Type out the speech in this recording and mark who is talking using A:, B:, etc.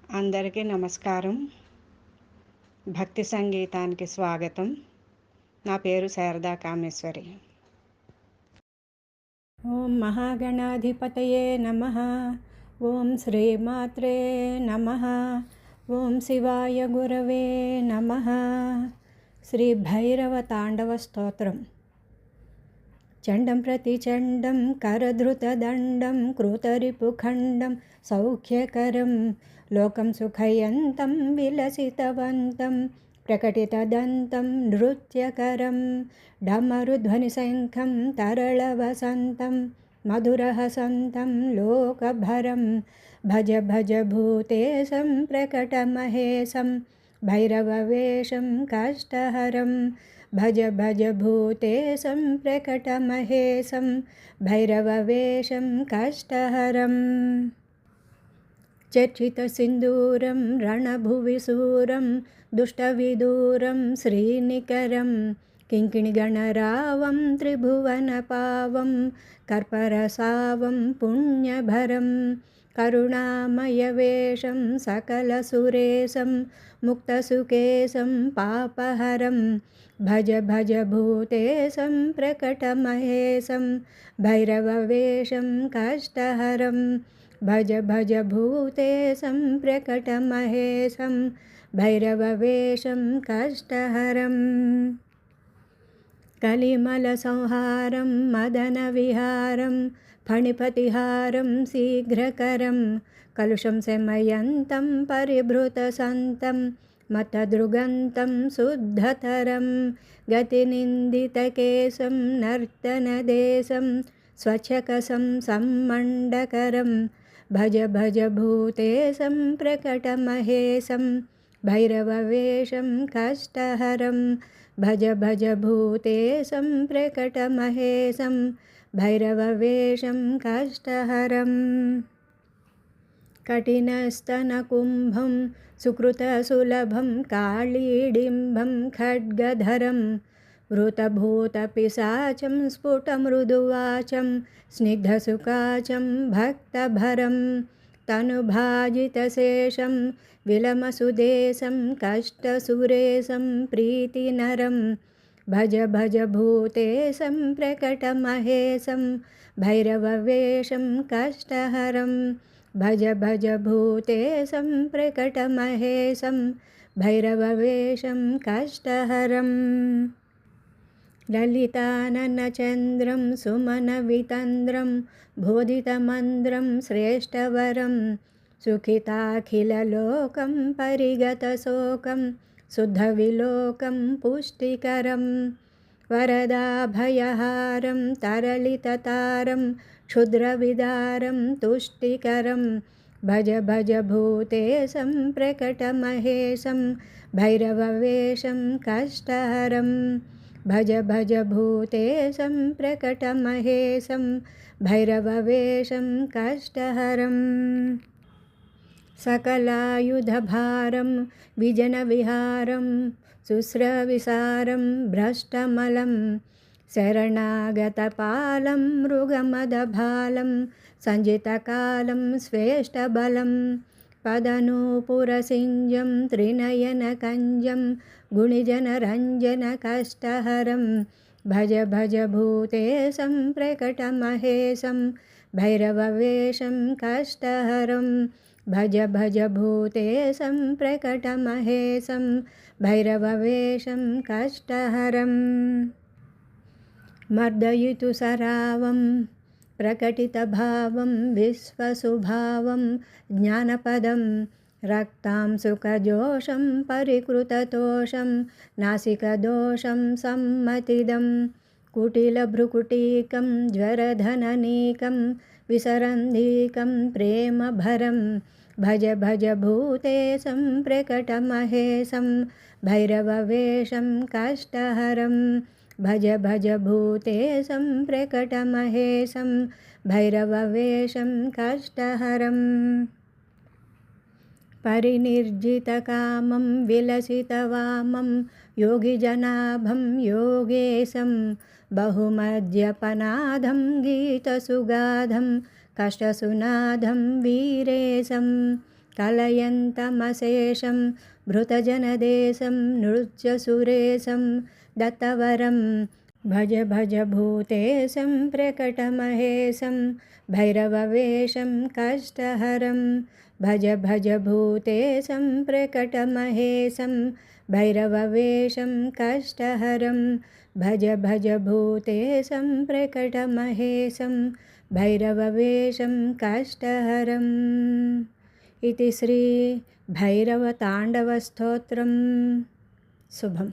A: అందరికీ నమస్కారం. భక్తి సంగీతానికి స్వాగతం. నా పేరు శారదా కామేశ్వరి. ఓం మహాగణాధిపతయే నమః. ఓం శ్రీమాత్రే నమః. ఓం శివాయ గురవే నమః. శ్రీ భైరవ తాండవ స్తోత్రం. చండం ప్రతిచండం కరధృతదండం కృతరిపుఖండం సౌఖ్యకరం లోకం సుఖయంతం విలసితవంతం ప్రకటితదంతం నృత్యకరం డమరుధ్వనిశంఖం తరళవసంతం మధురహసంతం లోకభరం భజ భజ భూతేశం ప్రకటమహేశం భైరవవేషం కష్టహరం భజ భజ భూతేశం ప్రకటమహేశం భైరవవేషం కష్టహరం చర్చితసింధూరం రణభువి శూరం దుష్టవిదూరం శ్రీనికరం కింకిణిగణరావం త్రిభువనపావం కర్పరసావం పుణ్యభరం కరుణామయవేషం సకలసురేశం ముక్తసుకేశం పాపహరం భజ భజ భూతేశం ప్రకటమహేశం భైరవవేషం కష్టహరం భజ భజ భూతేశం ప్రకటమహేశం భైరవవేషం కష్టహరం కలిమలసంహారం మదనవిహారం ఫణిపతిహారం శీఘ్రకరం కలుషం శమయంతం పరిభృతసంతం మతదృగంతం శుద్ధతరం గతినిందితకేశం నర్తనదేశం స్వచ్ఛకసం సమ్మండకరం భజ భజ భూతేశం ప్రకటమహేశం భైరవవేషం కష్టహరం భజ భజ భూతేశం ప్రకటమహేశం భైరవవేషం కష్టహరం కఠినస్తనకుంభం సుకృతసులభం కాళీడింబం ఖడ్గధరం వృతభూతపిశాచం స్ఫుటమృదువాచం స్నిగ్ధసుకాచం భక్తభరం తనుభాజితశేషం విలమసుదేశం కష్టసురేశం ప్రీతినరం భజ భజ భూతేశం ప్రకటమహేశం భైరవవేషం కష్టహరం భజ భజ భూతేశం ప్రకటమహేశం భైరవవేషం కష్టహరం లలితాననచంద్రం సుమనవితంద్రం బోధితమంద్రం శ్రేష్టవరం సుఖితాఖిలలోకం పరిగతశోకం శుద్ధవిలోకం పుష్టికరం వరదాభయహారం తరళితతారం క్షుద్రవిదారం తుష్టికరం భజ భజ భూతేశం ప్రకటమహేశం భైరవవేషం కష్టహరం భజ భజ భూతేశం ప్రకటమహేశం భైరవవేషం కష్టహరం సకలాయుధభారం విజనవిహారం శుశ్రవిసారం భ్రష్టమలం శరణాగతపాలం మృగమదభాలం సంజితకాలం శ్వేష్టబలం పదనూపురసింజం త్రినయనకంజం గుణిజనరంజనకష్టహరం భజ భజ భూతేశం ప్రకటమహేశం భైరవవేషం కష్టహరం భజ భజ భూతేశం ప్రకటమహేశం భైరవవేషం కష్టహరం మర్దయితు సరావం ప్రకటితభావం విశ్వసుభావం జ్ఞానపదం రక్తాం సుఖజోషం పరికృతతోషం నాసికదోషం సమ్మతిదం కుటిలభ్రుకుటీకం జ్వరధననీకం విసరంధీకం ప్రేమభరం భజ భజ భూతేశం ప్రకటమహేశం భైరవవేషం కష్టహరం భజ భజ భూతేశం ప్రకటమహేశం భైరవవేషం కష్టహరం పరినిర్జితకామం విలసితవామం యోగిజనాభం యోగేశం बहुमद्यपनाधं गीतसुगाधं कष्टसुनाधं वीरेशं कलयन्तमशेषं भृतजनदेशं नृत्यसुरेशं दत्तवरं भज भज भूतेशं प्रकटमहेशं भैरववेषं कष्टहरं भज भज भूतेशं प्रकटमहेशं भैरववेषं कष्टहरं भज भज भूतेशं प्रकटमहेशं भैरववेषं कष्टहरम् इति श्री भैरवताण्डवस्तोत्रम् शुभम्।